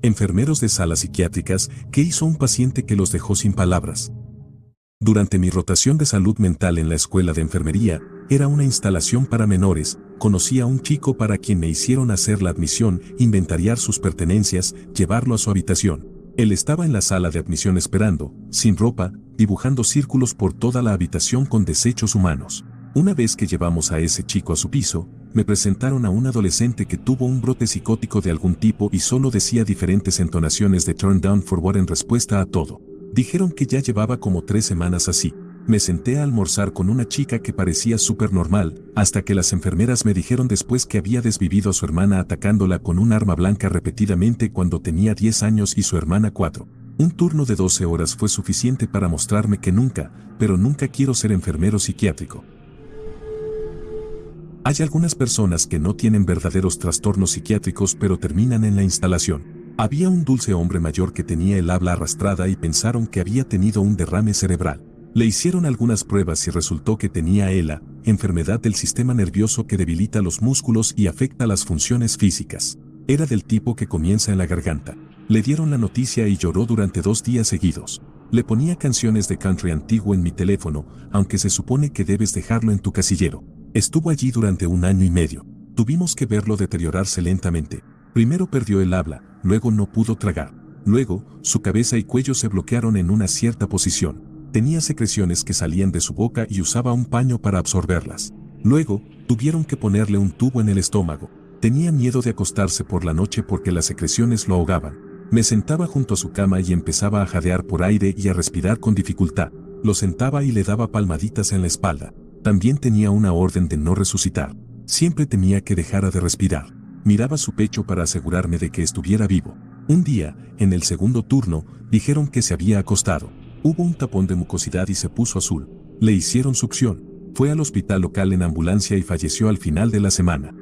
Enfermeros de salas psiquiátricas, ¿qué hizo un paciente que los dejó sin palabras? Durante mi rotación de salud mental en la escuela de enfermería, era una instalación para menores, conocí a un chico para quien me hicieron hacer la admisión, inventariar sus pertenencias, llevarlo a su habitación. Él estaba en la sala de admisión esperando, sin ropa, dibujando círculos por toda la habitación con desechos humanos. Una vez que llevamos a ese chico a su piso, me presentaron a un adolescente que tuvo un brote psicótico de algún tipo y solo decía diferentes entonaciones de turn down for what en respuesta a todo. Dijeron que ya llevaba como 3 semanas así. Me senté a almorzar con una chica que parecía súper normal, hasta que las enfermeras me dijeron después que había desvivido a su hermana atacándola con un arma blanca repetidamente cuando tenía 10 años y su hermana 4. Un turno de 12 horas fue suficiente para mostrarme que nunca, pero nunca quiero ser enfermero psiquiátrico. Hay algunas personas que no tienen verdaderos trastornos psiquiátricos pero terminan en la instalación. Había un dulce hombre mayor que tenía el habla arrastrada y pensaron que había tenido un derrame cerebral. Le hicieron algunas pruebas y resultó que tenía ELA, enfermedad del sistema nervioso que debilita los músculos y afecta las funciones físicas. Era del tipo que comienza en la garganta. Le dieron la noticia y lloró durante 2 días seguidos. Le ponía canciones de country antiguo en mi teléfono, aunque se supone que debes dejarlo en tu casillero. Estuvo allí durante 1 año y medio. Tuvimos que verlo deteriorarse lentamente. Primero perdió el habla, luego no pudo tragar. Luego, su cabeza y cuello se bloquearon en una cierta posición. Tenía secreciones que salían de su boca y usaba un paño para absorberlas. Luego, tuvieron que ponerle un tubo en el estómago. Tenía miedo de acostarse por la noche porque las secreciones lo ahogaban. Me sentaba junto a su cama y empezaba a jadear por aire y a respirar con dificultad. Lo sentaba y le daba palmaditas en la espalda. También tenía una orden de no resucitar. Siempre temía que dejara de respirar. Miraba su pecho para asegurarme de que estuviera vivo. Un día, en el segundo turno, dijeron que se había acostado. Hubo un tapón de mucosidad y se puso azul. Le hicieron succión. Fue al hospital local en ambulancia y falleció al final de la semana.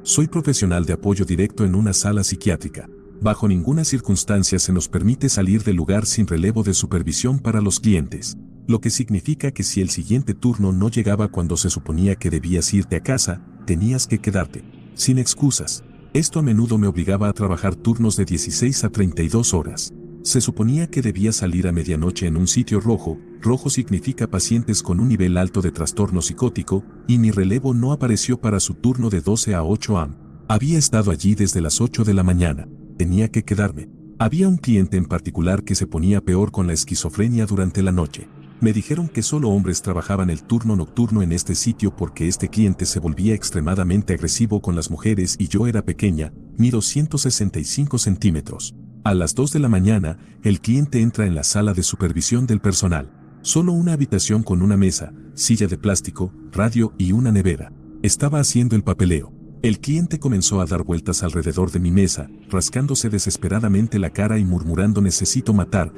Soy profesional de apoyo directo en una sala psiquiátrica. Bajo ninguna circunstancia se nos permite salir del lugar sin relevo de supervisión para los clientes. Lo que significa que si el siguiente turno no llegaba cuando se suponía que debías irte a casa, tenías que quedarte. Sin excusas. Esto a menudo me obligaba a trabajar turnos de 16 a 32 horas. Se suponía que debía salir a medianoche en un sitio rojo. Rojo significa pacientes con un nivel alto de trastorno psicótico, y mi relevo no apareció para su turno de 12 a 8 am. Había estado allí desde las 8 de la mañana. Tenía que quedarme. Había un cliente en particular que se ponía peor con la esquizofrenia durante la noche. Me dijeron que solo hombres trabajaban el turno nocturno en este sitio porque este cliente se volvía extremadamente agresivo con las mujeres y yo era pequeña, mido 165 centímetros. A las 2 de la mañana, el cliente entra en la sala de supervisión del personal. Solo una habitación con una mesa, silla de plástico, radio y una nevera. Estaba haciendo el papeleo. El cliente comenzó a dar vueltas alrededor de mi mesa, rascándose desesperadamente la cara y murmurando necesito matar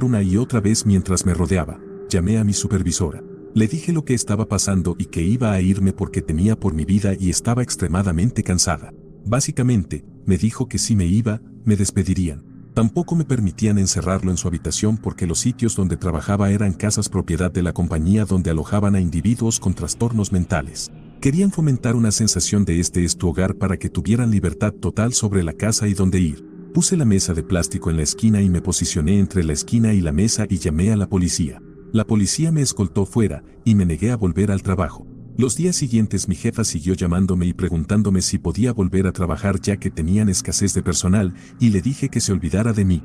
1 y otra vez mientras me rodeaba. Llamé a mi supervisora. Le dije lo que estaba pasando y que iba a irme porque temía por mi vida y estaba extremadamente cansada. Básicamente, me dijo que si me iba, me despedirían. Tampoco me permitían encerrarlo en su habitación porque los sitios donde trabajaba eran casas propiedad de la compañía donde alojaban a individuos con trastornos mentales. Querían fomentar una sensación de este es tu hogar para que tuvieran libertad total sobre la casa y dónde ir. Puse la mesa de plástico en la esquina y me posicioné entre la esquina y la mesa y llamé a la policía. La policía me escoltó fuera y me negué a volver al trabajo. Los días siguientes mi jefa siguió llamándome y preguntándome si podía volver a trabajar ya que tenían escasez de personal y le dije que se olvidara de mí.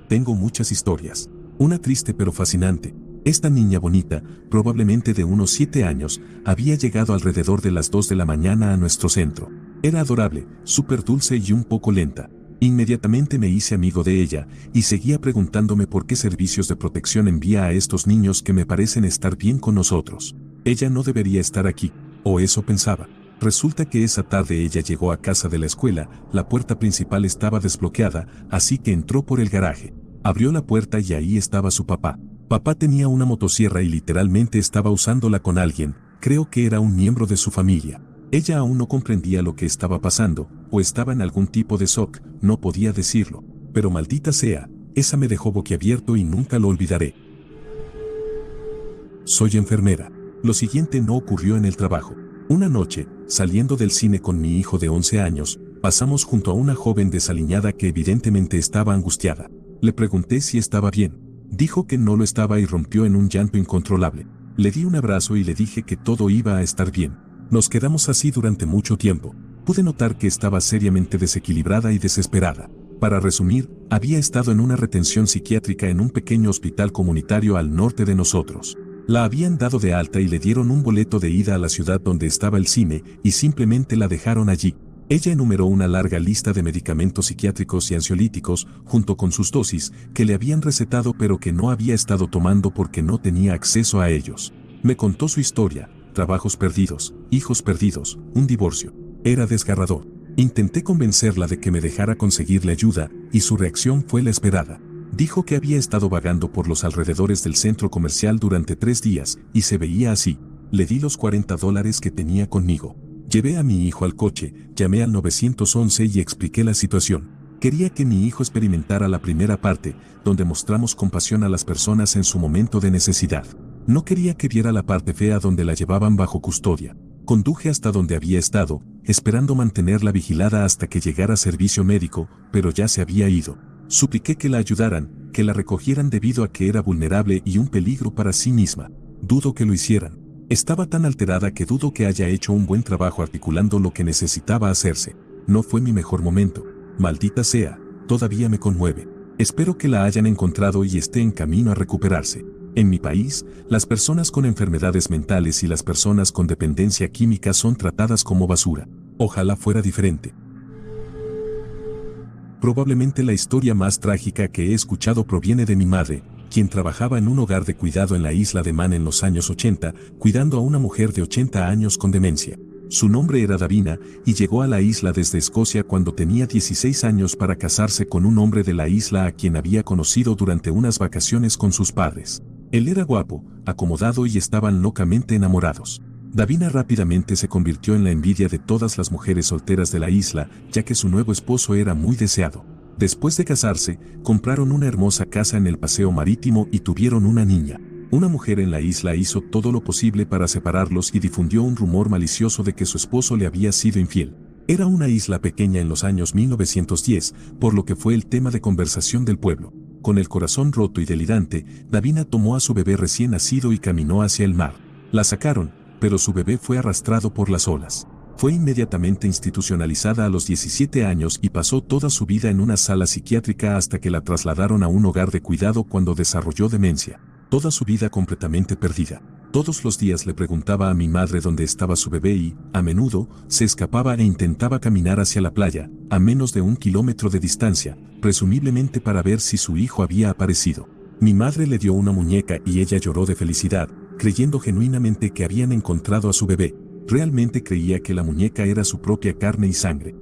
Tengo muchas historias. Una triste pero fascinante. Esta niña bonita, probablemente de unos 7 años, había llegado alrededor de las 2 de la mañana a nuestro centro. Era adorable, súper dulce y un poco lenta. Inmediatamente me hice amigo de ella y seguía preguntándome por qué servicios de protección envía a estos niños que me parecen estar bien con nosotros. Ella no debería estar aquí, o eso pensaba. Resulta que esa tarde ella llegó a casa de la escuela, la puerta principal estaba desbloqueada, así que entró por el garaje. Abrió la puerta y ahí estaba su papá. Papá tenía una motosierra y literalmente estaba usándola con alguien, creo que era un miembro de su familia. Ella aún no comprendía lo que estaba pasando, o estaba en algún tipo de shock, no podía decirlo. Pero maldita sea, esa me dejó boquiabierto y nunca lo olvidaré. Soy enfermera. Lo siguiente no ocurrió en el trabajo. Una noche, saliendo del cine con mi hijo de 11 años, pasamos junto a una joven desaliñada que evidentemente estaba angustiada. Le pregunté si estaba bien. Dijo que no lo estaba y rompió en un llanto incontrolable. Le di un abrazo y le dije que todo iba a estar bien. Nos quedamos así durante mucho tiempo. Pude notar que estaba seriamente desequilibrada y desesperada. Para resumir, había estado en una retención psiquiátrica en un pequeño hospital comunitario al norte de nosotros. La habían dado de alta y le dieron un boleto de ida a la ciudad donde estaba el cine y simplemente la dejaron allí. Ella enumeró una larga lista de medicamentos psiquiátricos y ansiolíticos, junto con sus dosis, que le habían recetado pero que no había estado tomando porque no tenía acceso a ellos. Me contó su historia, trabajos perdidos, hijos perdidos, un divorcio. Era desgarrador. Intenté convencerla de que me dejara conseguirle ayuda, y su reacción fue la esperada. Dijo que había estado vagando por los alrededores del centro comercial durante 3 días, y se veía así. Le di los $40 que tenía conmigo. Llevé a mi hijo al coche, llamé al 911 y expliqué la situación. Quería que mi hijo experimentara la primera parte, donde mostramos compasión a las personas en su momento de necesidad. No quería que viera la parte fea donde la llevaban bajo custodia. Conduje hasta donde había estado, esperando mantenerla vigilada hasta que llegara servicio médico, pero ya se había ido. Supliqué que la ayudaran, que la recogieran debido a que era vulnerable y un peligro para sí misma. Dudo que lo hicieran. Estaba tan alterada que dudo que haya hecho un buen trabajo articulando lo que necesitaba hacerse. No fue mi mejor momento. Maldita sea, todavía me conmueve. Espero que la hayan encontrado y esté en camino a recuperarse. En mi país, las personas con enfermedades mentales y las personas con dependencia química son tratadas como basura. Ojalá fuera diferente. Probablemente la historia más trágica que he escuchado proviene de mi madre, quien trabajaba en un hogar de cuidado en la isla de Man en los años 80, cuidando a una mujer de 80 años con demencia. Su nombre era Davina, y llegó a la isla desde Escocia cuando tenía 16 años para casarse con un hombre de la isla a quien había conocido durante unas vacaciones con sus padres. Él era guapo, acomodado y estaban locamente enamorados. Davina rápidamente se convirtió en la envidia de todas las mujeres solteras de la isla, ya que su nuevo esposo era muy deseado. Después de casarse, compraron una hermosa casa en el paseo marítimo y tuvieron una niña. Una mujer en la isla hizo todo lo posible para separarlos y difundió un rumor malicioso de que su esposo le había sido infiel. Era una isla pequeña en los años 1910, por lo que fue el tema de conversación del pueblo. Con el corazón roto y delirante, Davina tomó a su bebé recién nacido y caminó hacia el mar. La sacaron, pero su bebé fue arrastrado por las olas. Fue inmediatamente institucionalizada a los 17 años y pasó toda su vida en una sala psiquiátrica hasta que la trasladaron a un hogar de cuidado cuando desarrolló demencia. Toda su vida completamente perdida. Todos los días le preguntaba a mi madre dónde estaba su bebé y, a menudo, se escapaba e intentaba caminar hacia la playa, a menos de 1 kilómetro de distancia, presumiblemente para ver si su hijo había aparecido. Mi madre le dio una muñeca y ella lloró de felicidad, creyendo genuinamente que habían encontrado a su bebé. Realmente creía que la muñeca era su propia carne y sangre.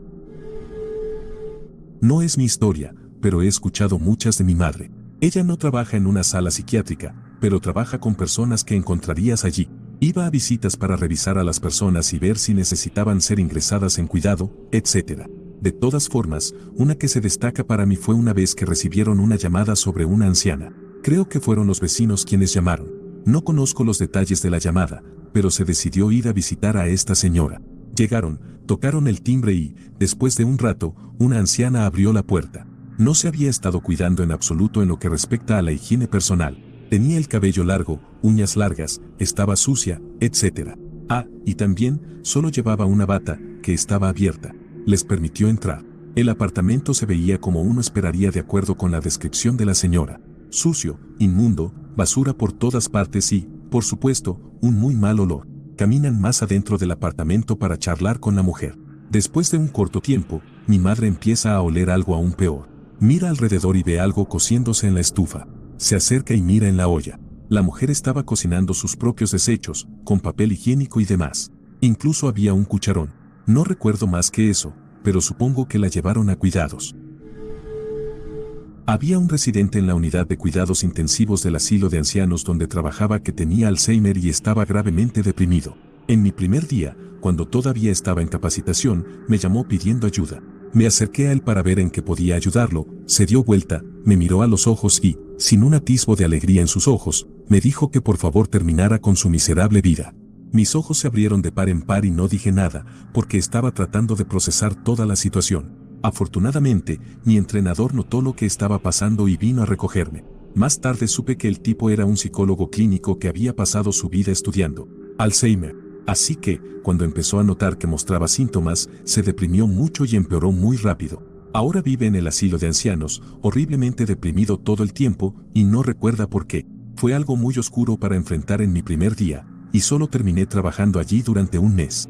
No es mi historia, pero he escuchado muchas de mi madre. Ella no trabaja en una sala psiquiátrica, pero trabaja con personas que encontrarías allí. Iba a visitas para revisar a las personas y ver si necesitaban ser ingresadas en cuidado, etc. De todas formas, una que se destaca para mí fue una vez que recibieron una llamada sobre una anciana. Creo que fueron los vecinos quienes llamaron. No conozco los detalles de la llamada, pero se decidió ir a visitar a esta señora. Llegaron, tocaron el timbre y, después de un rato, una anciana abrió la puerta. No se había estado cuidando en absoluto en lo que respecta a la higiene personal. Tenía el cabello largo, uñas largas, estaba sucia, etc. Y también, solo llevaba una bata, que estaba abierta. Les permitió entrar. El apartamento se veía como uno esperaría de acuerdo con la descripción de la señora. Sucio, inmundo, basura por todas partes y, por supuesto, un muy mal olor. Caminan más adentro del apartamento para charlar con la mujer. Después de un corto tiempo, mi madre empieza a oler algo aún peor. Mira alrededor y ve algo cociéndose en la estufa. Se acerca y mira en la olla. La mujer estaba cocinando sus propios desechos, con papel higiénico y demás. Incluso había un cucharón. No recuerdo más que eso, pero supongo que la llevaron a cuidados. Había un residente en la unidad de cuidados intensivos del asilo de ancianos donde trabajaba que tenía Alzheimer y estaba gravemente deprimido. En mi primer día, cuando todavía estaba en capacitación, me llamó pidiendo ayuda. Me acerqué a él para ver en qué podía ayudarlo, se dio vuelta, me miró a los ojos y, sin un atisbo de alegría en sus ojos, me dijo que por favor terminara con su miserable vida. Mis ojos se abrieron de par en par y no dije nada, porque estaba tratando de procesar toda la situación. Afortunadamente, mi entrenador notó lo que estaba pasando y vino a recogerme. Más tarde supe que el tipo era un psicólogo clínico que había pasado su vida estudiando Alzheimer. Así que, cuando empezó a notar que mostraba síntomas, se deprimió mucho y empeoró muy rápido. Ahora vive en el asilo de ancianos, horriblemente deprimido todo el tiempo, y no recuerda por qué. Fue algo muy oscuro para enfrentar en mi primer día, y solo terminé trabajando allí durante un mes.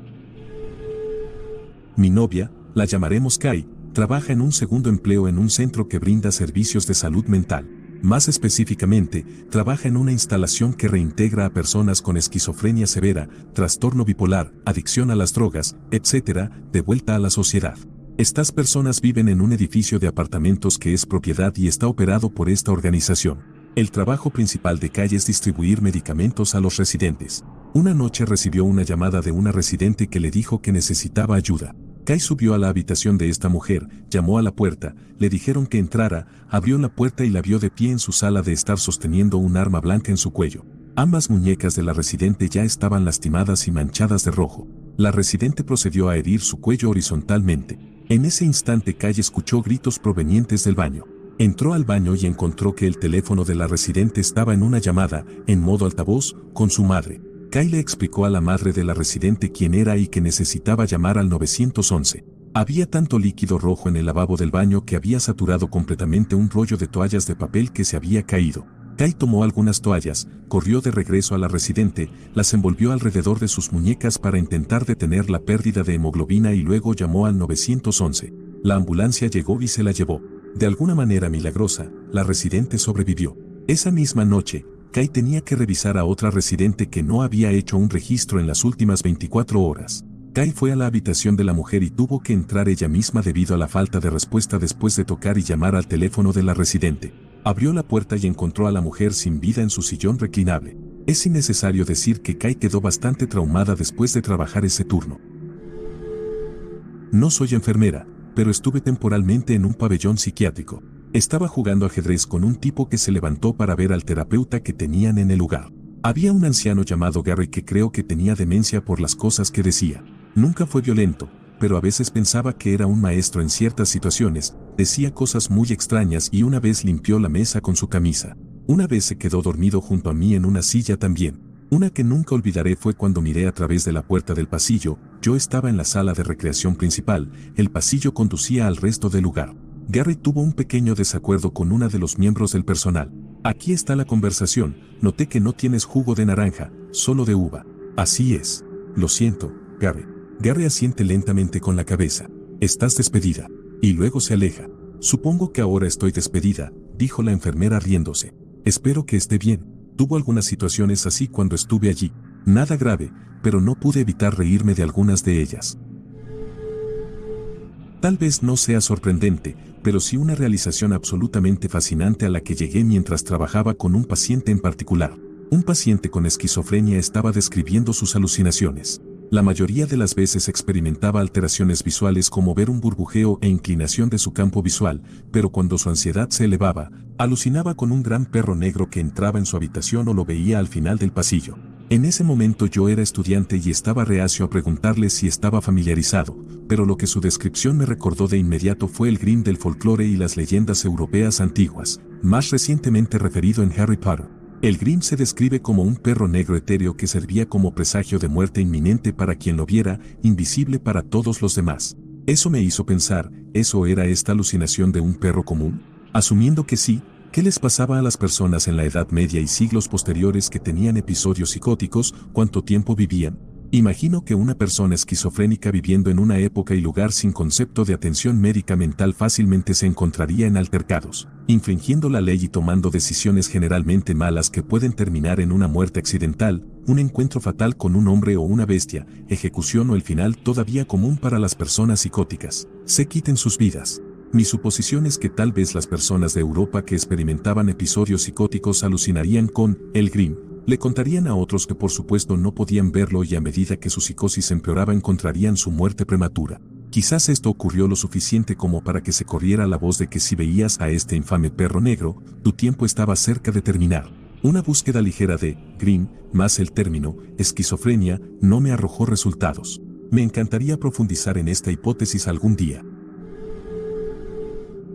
Mi novia, la llamaremos Kai, trabaja en un segundo empleo en un centro que brinda servicios de salud mental. Más específicamente, trabaja en una instalación que reintegra a personas con esquizofrenia severa, trastorno bipolar, adicción a las drogas, etc., de vuelta a la sociedad. Estas personas viven en un edificio de apartamentos que es propiedad y está operado por esta organización. El trabajo principal de Kai es distribuir medicamentos a los residentes. Una noche recibió una llamada de una residente que le dijo que necesitaba ayuda. Kai subió a la habitación de esta mujer, llamó a la puerta, le dijeron que entrara, abrió la puerta y la vio de pie en su sala de estar sosteniendo un arma blanca en su cuello. Ambas muñecas de la residente ya estaban lastimadas y manchadas de rojo. La residente procedió a herir su cuello horizontalmente. En ese instante Kai escuchó gritos provenientes del baño. Entró al baño y encontró que el teléfono de la residente estaba en una llamada, en modo altavoz, con su madre. Kai le explicó a la madre de la residente quién era y que necesitaba llamar al 911. Había tanto líquido rojo en el lavabo del baño que había saturado completamente un rollo de toallas de papel que se había caído. Kai tomó algunas toallas, corrió de regreso a la residente, las envolvió alrededor de sus muñecas para intentar detener la pérdida de hemoglobina y luego llamó al 911. La ambulancia llegó y se la llevó. De alguna manera milagrosa, la residente sobrevivió. Esa misma noche, Kai tenía que revisar a otra residente que no había hecho un registro en las últimas 24 horas. Kai fue a la habitación de la mujer y tuvo que entrar ella misma debido a la falta de respuesta después de tocar y llamar al teléfono de la residente. Abrió la puerta y encontró a la mujer sin vida en su sillón reclinable. Es innecesario decir que Kai quedó bastante traumada después de trabajar ese turno. No soy enfermera, pero estuve temporalmente en un pabellón psiquiátrico. Estaba jugando ajedrez con un tipo que se levantó para ver al terapeuta que tenían en el lugar. Había un anciano llamado Gary que creo que tenía demencia por las cosas que decía. Nunca fue violento, pero a veces pensaba que era un maestro en ciertas situaciones, decía cosas muy extrañas y una vez limpió la mesa con su camisa. Una vez se quedó dormido junto a mí en una silla también. Una que nunca olvidaré fue cuando miré a través de la puerta del pasillo, yo estaba en la sala de recreación principal, el pasillo conducía al resto del lugar. Gary tuvo un pequeño desacuerdo con una de los miembros del personal. Aquí está la conversación, noté que no tienes jugo de naranja, solo de uva. Así es. Lo siento, Gary. Gary asiente lentamente con la cabeza. Estás despedida. Y luego se aleja. Supongo que ahora estoy despedida, dijo la enfermera riéndose. Espero que esté bien. Tuvo algunas situaciones así cuando estuve allí. Nada grave, pero no pude evitar reírme de algunas de ellas. Tal vez no sea sorprendente, pero sí una realización absolutamente fascinante a la que llegué mientras trabajaba con un paciente en particular. Un paciente con esquizofrenia estaba describiendo sus alucinaciones. La mayoría de las veces experimentaba alteraciones visuales como ver un burbujeo e inclinación de su campo visual, pero cuando su ansiedad se elevaba, alucinaba con un gran perro negro que entraba en su habitación o lo veía al final del pasillo. En ese momento yo era estudiante y estaba reacio a preguntarle si estaba familiarizado, pero lo que su descripción me recordó de inmediato fue el Grimm del folclore y las leyendas europeas antiguas, más recientemente referido en Harry Potter. El Grimm se describe como un perro negro etéreo que servía como presagio de muerte inminente para quien lo viera, invisible para todos los demás. Eso me hizo pensar, ¿eso era esta alucinación de un perro común? Asumiendo que sí, ¿qué les pasaba a las personas en la Edad Media y siglos posteriores que tenían episodios psicóticos? ¿Cuánto tiempo vivían? Imagino que una persona esquizofrénica viviendo en una época y lugar sin concepto de atención médica mental fácilmente se encontraría en altercados, infringiendo la ley y tomando decisiones generalmente malas que pueden terminar en una muerte accidental, un encuentro fatal con un hombre o una bestia, ejecución o el final todavía común para las personas psicóticas. Se quiten sus vidas. Mi suposición es que tal vez las personas de Europa que experimentaban episodios psicóticos alucinarían con el Grimm. Le contarían a otros que por supuesto no podían verlo y a medida que su psicosis empeoraba encontrarían su muerte prematura. Quizás esto ocurrió lo suficiente como para que se corriera la voz de que si veías a este infame perro negro, tu tiempo estaba cerca de terminar. Una búsqueda ligera de Green, más el término esquizofrenia, no me arrojó resultados. Me encantaría profundizar en esta hipótesis algún día.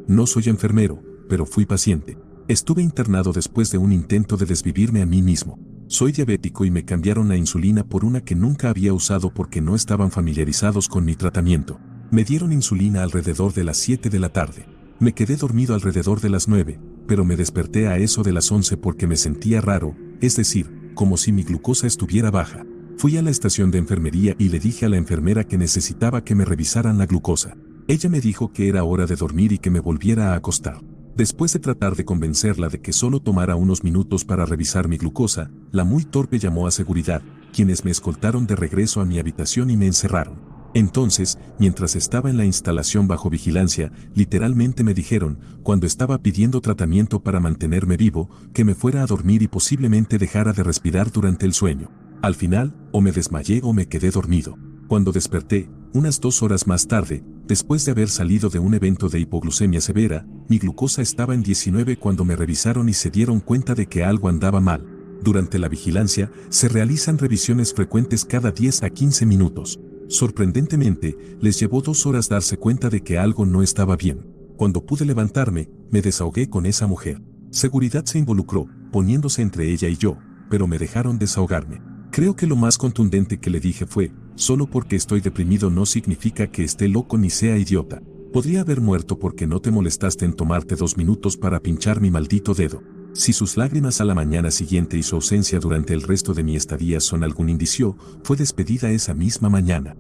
No soy enfermero, pero fui paciente. Estuve internado después de un intento de desvivirme a mí mismo. Soy diabético y me cambiaron la insulina por una que nunca había usado porque no estaban familiarizados con mi tratamiento. Me dieron insulina alrededor de las 7 de la tarde. Me quedé dormido alrededor de las 9, pero me desperté a eso de las 11 porque me sentía raro, es decir, como si mi glucosa estuviera baja. Fui a la estación de enfermería y le dije a la enfermera que necesitaba que me revisaran la glucosa. Ella me dijo que era hora de dormir y que me volviera a acostar. Después de tratar de convencerla de que solo tomara unos minutos para revisar mi glucosa, la muy torpe llamó a seguridad, quienes me escoltaron de regreso a mi habitación y me encerraron. Entonces, mientras estaba en la instalación bajo vigilancia, literalmente me dijeron, cuando estaba pidiendo tratamiento para mantenerme vivo, que me fuera a dormir y posiblemente dejara de respirar durante el sueño. Al final, o me desmayé o me quedé dormido. Cuando desperté, unas 2 horas más tarde, después de haber salido de un evento de hipoglucemia severa, mi glucosa estaba en 19 cuando me revisaron y se dieron cuenta de que algo andaba mal. Durante la vigilancia, se realizan revisiones frecuentes cada 10 a 15 minutos. Sorprendentemente, les llevó 2 horas darse cuenta de que algo no estaba bien. Cuando pude levantarme, me desahogué con esa mujer. Seguridad se involucró, poniéndose entre ella y yo, pero me dejaron desahogarme. Creo que lo más contundente que le dije fue, solo porque estoy deprimido no significa que esté loco ni sea idiota. Podría haber muerto porque no te molestaste en tomarte 2 minutos para pinchar mi maldito dedo. Si sus lágrimas a la mañana siguiente y su ausencia durante el resto de mi estadía son algún indicio, fue despedida esa misma mañana.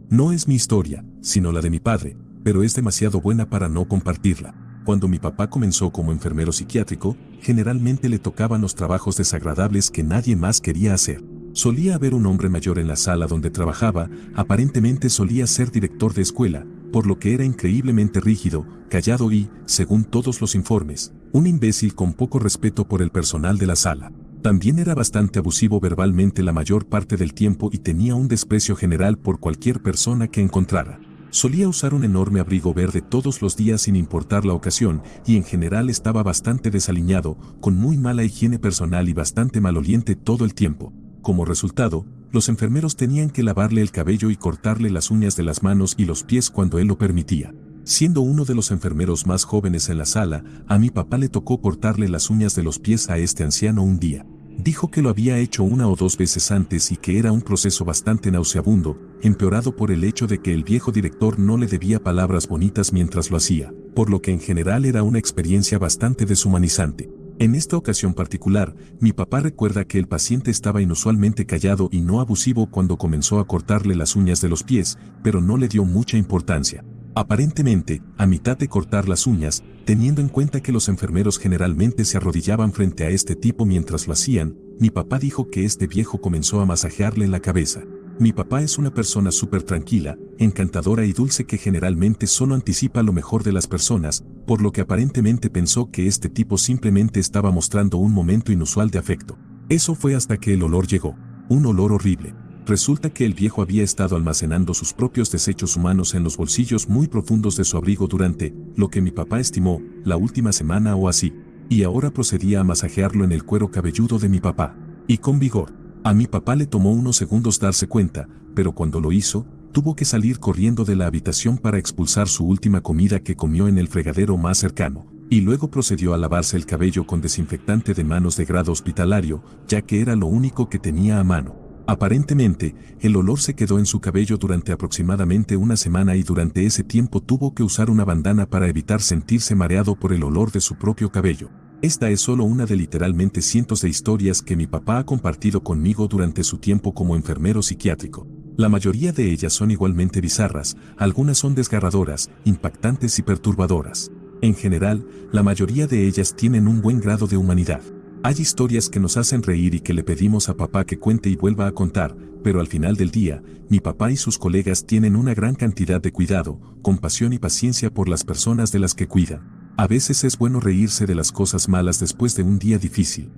No es mi historia, sino la de mi padre, pero es demasiado buena para no compartirla. Cuando mi papá comenzó como enfermero psiquiátrico, generalmente le tocaban los trabajos desagradables que nadie más quería hacer. Solía haber un hombre mayor en la sala donde trabajaba, aparentemente solía ser director de escuela, por lo que era increíblemente rígido, callado y, según todos los informes, un imbécil con poco respeto por el personal de la sala. También era bastante abusivo verbalmente la mayor parte del tiempo y tenía un desprecio general por cualquier persona que encontrara. Solía usar un enorme abrigo verde todos los días sin importar la ocasión y en general estaba bastante desaliñado, con muy mala higiene personal y bastante maloliente todo el tiempo. Como resultado, los enfermeros tenían que lavarle el cabello y cortarle las uñas de las manos y los pies cuando él lo permitía. Siendo uno de los enfermeros más jóvenes en la sala, a mi papá le tocó cortarle las uñas de los pies a este anciano un día. Dijo que lo había hecho 1 o 2 veces antes y que era un proceso bastante nauseabundo, empeorado por el hecho de que el viejo director no le debía palabras bonitas mientras lo hacía, por lo que en general era una experiencia bastante deshumanizante. En esta ocasión particular, mi papá recuerda que el paciente estaba inusualmente callado y no abusivo cuando comenzó a cortarle las uñas de los pies, pero no le dio mucha importancia. Aparentemente, a mitad de cortar las uñas, teniendo en cuenta que los enfermeros generalmente se arrodillaban frente a este tipo mientras lo hacían, mi papá dijo que este viejo comenzó a masajearle la cabeza. Mi papá es una persona súper tranquila, encantadora y dulce que generalmente solo anticipa lo mejor de las personas, por lo que aparentemente pensó que este tipo simplemente estaba mostrando un momento inusual de afecto. Eso fue hasta que el olor llegó. Un olor horrible. Resulta que el viejo había estado almacenando sus propios desechos humanos en los bolsillos muy profundos de su abrigo durante, lo que mi papá estimó, la última semana o así, y ahora procedía a masajearlo en el cuero cabelludo de mi papá. Y con vigor. A mi papá le tomó unos segundos darse cuenta, pero cuando lo hizo, tuvo que salir corriendo de la habitación para expulsar su última comida que comió en el fregadero más cercano, y luego procedió a lavarse el cabello con desinfectante de manos de grado hospitalario, ya que era lo único que tenía a mano. Aparentemente, el olor se quedó en su cabello durante aproximadamente 1 semana y durante ese tiempo tuvo que usar una bandana para evitar sentirse mareado por el olor de su propio cabello. Esta es solo una de literalmente cientos de historias que mi papá ha compartido conmigo durante su tiempo como enfermero psiquiátrico. La mayoría de ellas son igualmente bizarras, algunas son desgarradoras, impactantes y perturbadoras. En general, la mayoría de ellas tienen un buen grado de humanidad. Hay historias que nos hacen reír y que le pedimos a papá que cuente y vuelva a contar, pero al final del día, mi papá y sus colegas tienen una gran cantidad de cuidado, compasión y paciencia por las personas de las que cuidan. A veces es bueno reírse de las cosas malas después de un día difícil.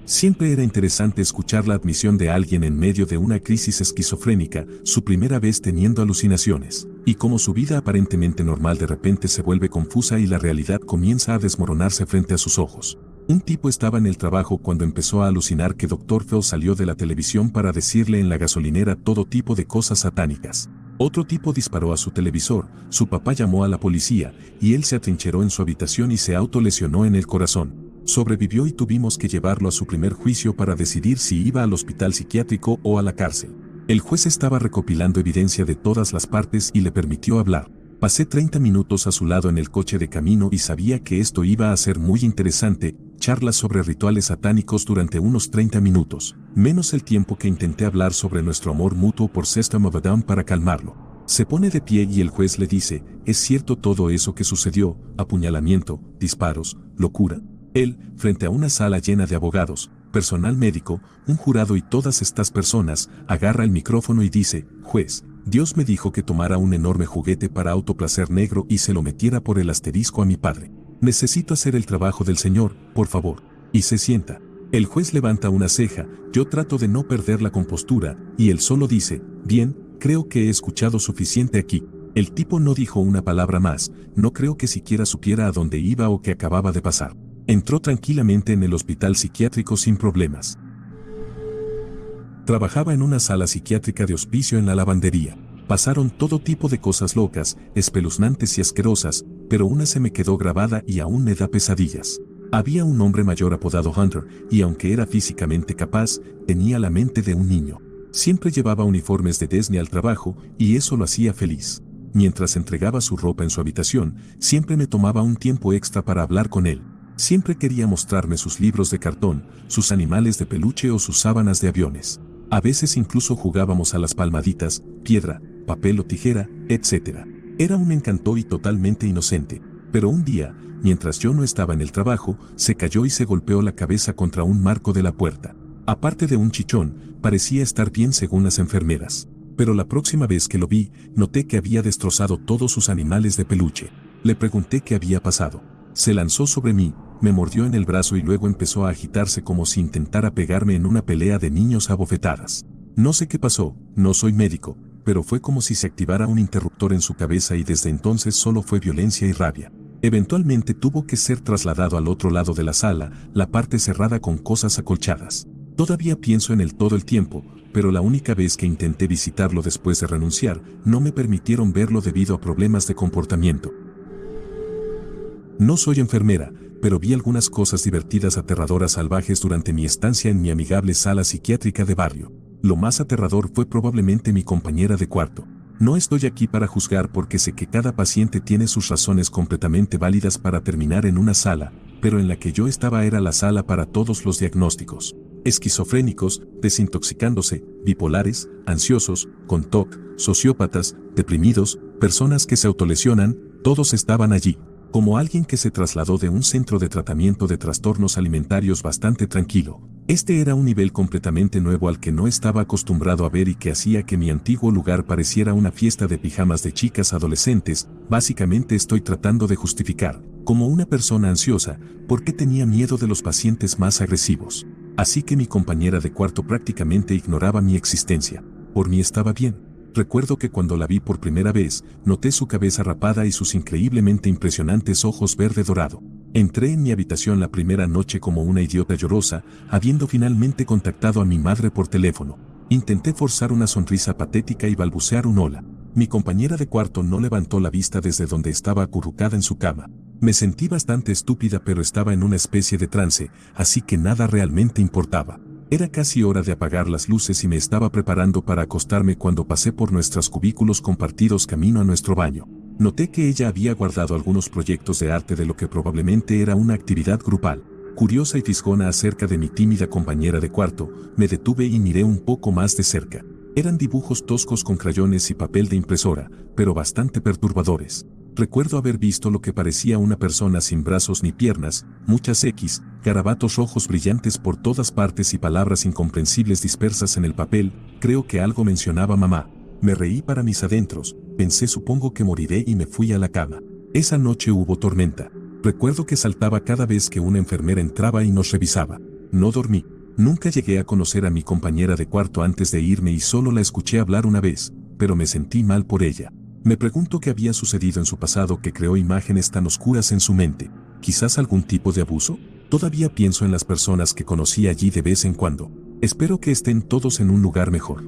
Siempre era interesante escuchar la admisión de alguien en medio de una crisis esquizofrénica, su primera vez teniendo alucinaciones, y cómo su vida aparentemente normal de repente se vuelve confusa y la realidad comienza a desmoronarse frente a sus ojos. Un tipo estaba en el trabajo cuando empezó a alucinar que Dr. Phil salió de la televisión para decirle en la gasolinera todo tipo de cosas satánicas. Otro tipo disparó a su televisor, su papá llamó a la policía, y él se atrincheró en su habitación y se autolesionó en el corazón. Sobrevivió y tuvimos que llevarlo a su primer juicio para decidir si iba al hospital psiquiátrico o a la cárcel. El juez estaba recopilando evidencia de todas las partes y le permitió hablar. Pasé 30 minutos a su lado en el coche de camino y sabía que esto iba a ser muy interesante, charlas sobre rituales satánicos durante unos 30 minutos, menos el tiempo que intenté hablar sobre nuestro amor mutuo por System of a Down para calmarlo. Se pone de pie y el juez le dice, ¿es cierto todo eso que sucedió? Apuñalamiento, disparos, locura. Él, frente a una sala llena de abogados, personal médico, un jurado y todas estas personas, agarra el micrófono y dice, juez, Dios me dijo que tomara un enorme juguete para autoplacer negro y se lo metiera por el asterisco a mi padre. Necesito hacer el trabajo del Señor, por favor. Y se sienta. El juez levanta una ceja, yo trato de no perder la compostura, y él solo dice, bien, creo que he escuchado suficiente aquí. El tipo no dijo una palabra más, no creo que siquiera supiera a dónde iba o qué acababa de pasar. Entró tranquilamente en el hospital psiquiátrico sin problemas. Trabajaba en una sala psiquiátrica de hospicio en la lavandería. Pasaron todo tipo de cosas locas, espeluznantes y asquerosas, pero una se me quedó grabada y aún me da pesadillas. Había un hombre mayor apodado Hunter, y aunque era físicamente capaz, tenía la mente de un niño. Siempre llevaba uniformes de Disney al trabajo, y eso lo hacía feliz. Mientras entregaba su ropa en su habitación, siempre me tomaba un tiempo extra para hablar con él. Siempre quería mostrarme sus libros de cartón, sus animales de peluche o sus sábanas de aviones. A veces incluso jugábamos a las palmaditas, piedra, papel o tijera, etc. Era un encanto y totalmente inocente. Pero un día, mientras yo no estaba en el trabajo, se cayó y se golpeó la cabeza contra un marco de la puerta. Aparte de un chichón, parecía estar bien según las enfermeras. Pero la próxima vez que lo vi, noté que había destrozado todos sus animales de peluche. Le pregunté qué había pasado. Se lanzó sobre mí, me mordió en el brazo y luego empezó a agitarse como si intentara pegarme en una pelea de niños a bofetadas. No sé qué pasó, no soy médico, pero fue como si se activara un interruptor en su cabeza y desde entonces solo fue violencia y rabia. Eventualmente tuvo que ser trasladado al otro lado de la sala, la parte cerrada con cosas acolchadas. Todavía pienso en él todo el tiempo, pero la única vez que intenté visitarlo después de renunciar, no me permitieron verlo debido a problemas de comportamiento. No soy enfermera, pero vi algunas cosas divertidas aterradoras salvajes durante mi estancia en mi amigable sala psiquiátrica de barrio. Lo más aterrador fue probablemente mi compañera de cuarto. No estoy aquí para juzgar porque sé que cada paciente tiene sus razones completamente válidas para terminar en una sala, pero en la que yo estaba era la sala para todos los diagnósticos. Esquizofrénicos, desintoxicándose, bipolares, ansiosos, con TOC, sociópatas, deprimidos, personas que se autolesionan, todos estaban allí. Como alguien que se trasladó de un centro de tratamiento de trastornos alimentarios bastante tranquilo. Este era un nivel completamente nuevo al que no estaba acostumbrado a ver y que hacía que mi antiguo lugar pareciera una fiesta de pijamas de chicas adolescentes. Básicamente estoy tratando de justificar, como una persona ansiosa, por qué tenía miedo de los pacientes más agresivos. Así que mi compañera de cuarto prácticamente ignoraba mi existencia. Por mí estaba bien. Recuerdo que cuando la vi por primera vez, noté su cabeza rapada y sus increíblemente impresionantes ojos verde dorado. Entré en mi habitación la primera noche como una idiota llorosa, habiendo finalmente contactado a mi madre por teléfono. Intenté forzar una sonrisa patética y balbucear un hola. Mi compañera de cuarto no levantó la vista desde donde estaba acurrucada en su cama. Me sentí bastante estúpida, pero estaba en una especie de trance, así que nada realmente importaba. Era casi hora de apagar las luces y me estaba preparando para acostarme cuando pasé por nuestros cubículos compartidos camino a nuestro baño. Noté que ella había guardado algunos proyectos de arte de lo que probablemente era una actividad grupal. Curiosa y fisgona acerca de mi tímida compañera de cuarto, me detuve y miré un poco más de cerca. Eran dibujos toscos con crayones y papel de impresora, pero bastante perturbadores. Recuerdo haber visto lo que parecía una persona sin brazos ni piernas, muchas X, garabatos rojos brillantes por todas partes y palabras incomprensibles dispersas en el papel. Creo que algo mencionaba mamá. Me reí para mis adentros, pensé supongo que moriré y me fui a la cama. Esa noche hubo tormenta. Recuerdo que saltaba cada vez que una enfermera entraba y nos revisaba. No dormí. Nunca llegué a conocer a mi compañera de cuarto antes de irme y solo la escuché hablar una vez, pero me sentí mal por ella. Me pregunto qué había sucedido en su pasado que creó imágenes tan oscuras en su mente. ¿Quizás algún tipo de abuso? Todavía pienso en las personas que conocí allí de vez en cuando. Espero que estén todos en un lugar mejor.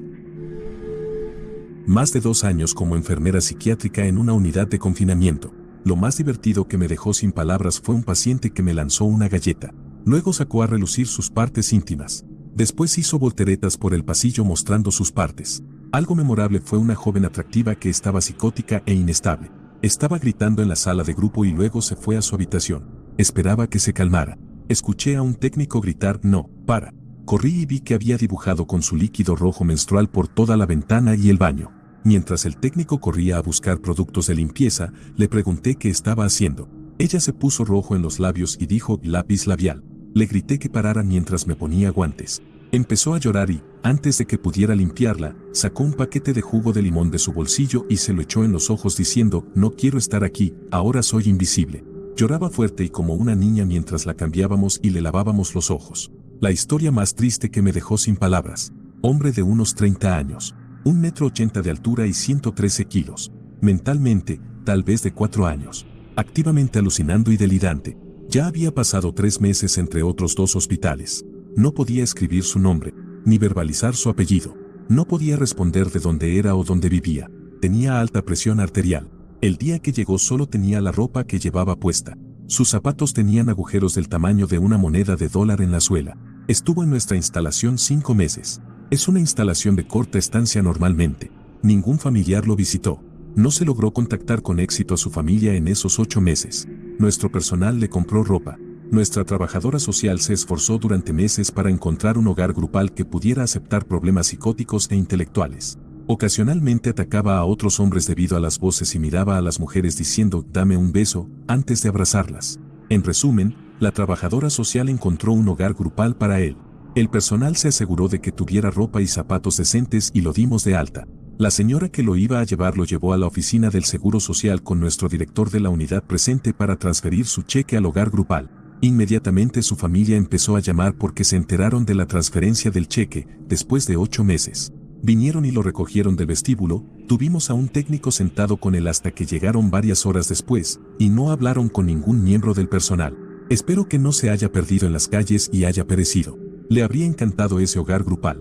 Más de 2 años como enfermera psiquiátrica en una unidad de confinamiento. Lo más divertido que me dejó sin palabras fue un paciente que me lanzó una galleta. Luego sacó a relucir sus partes íntimas. Después hizo volteretas por el pasillo mostrando sus partes. Algo memorable fue una joven atractiva que estaba psicótica e inestable. Estaba gritando en la sala de grupo y luego se fue a su habitación. Esperaba que se calmara. Escuché a un técnico gritar «No, para». Corrí y vi que había dibujado con su líquido rojo menstrual por toda la ventana y el baño. Mientras el técnico corría a buscar productos de limpieza, le pregunté qué estaba haciendo. Ella se puso rojo en los labios y dijo «lápiz labial». Le grité que parara mientras me ponía guantes. Empezó a llorar y, antes de que pudiera limpiarla, sacó un paquete de jugo de limón de su bolsillo y se lo echó en los ojos diciendo «No quiero estar aquí, ahora soy invisible». Lloraba fuerte y como una niña mientras la cambiábamos y le lavábamos los ojos. La historia más triste que me dejó sin palabras. Hombre de unos 30 años, 1,80 m de altura y 113 kilos. Mentalmente, tal vez de 4 años. Activamente alucinando y delirante. Ya había pasado 3 meses entre otros 2 hospitales. No podía escribir su nombre, ni verbalizar su apellido. No podía responder de dónde era o dónde vivía. Tenía alta presión arterial. El día que llegó solo tenía la ropa que llevaba puesta. Sus zapatos tenían agujeros del tamaño de una moneda de dólar en la suela. Estuvo en nuestra instalación 5 meses. Es una instalación de corta estancia normalmente. Ningún familiar lo visitó. No se logró contactar con éxito a su familia en esos 8 meses. Nuestro personal le compró ropa. Nuestra trabajadora social se esforzó durante meses para encontrar un hogar grupal que pudiera aceptar problemas psicóticos e intelectuales. Ocasionalmente atacaba a otros hombres debido a las voces y miraba a las mujeres diciendo «dame un beso» antes de abrazarlas. En resumen, la trabajadora social encontró un hogar grupal para él. El personal se aseguró de que tuviera ropa y zapatos decentes y lo dimos de alta. La señora que lo iba a llevar lo llevó a la oficina del Seguro Social con nuestro director de la unidad presente para transferir su cheque al hogar grupal. Inmediatamente su familia empezó a llamar porque se enteraron de la transferencia del cheque, después de 8 meses. Vinieron y lo recogieron del vestíbulo, tuvimos a un técnico sentado con él hasta que llegaron varias horas después, y no hablaron con ningún miembro del personal. Espero que no se haya perdido en las calles y haya perecido. Le habría encantado ese hogar grupal.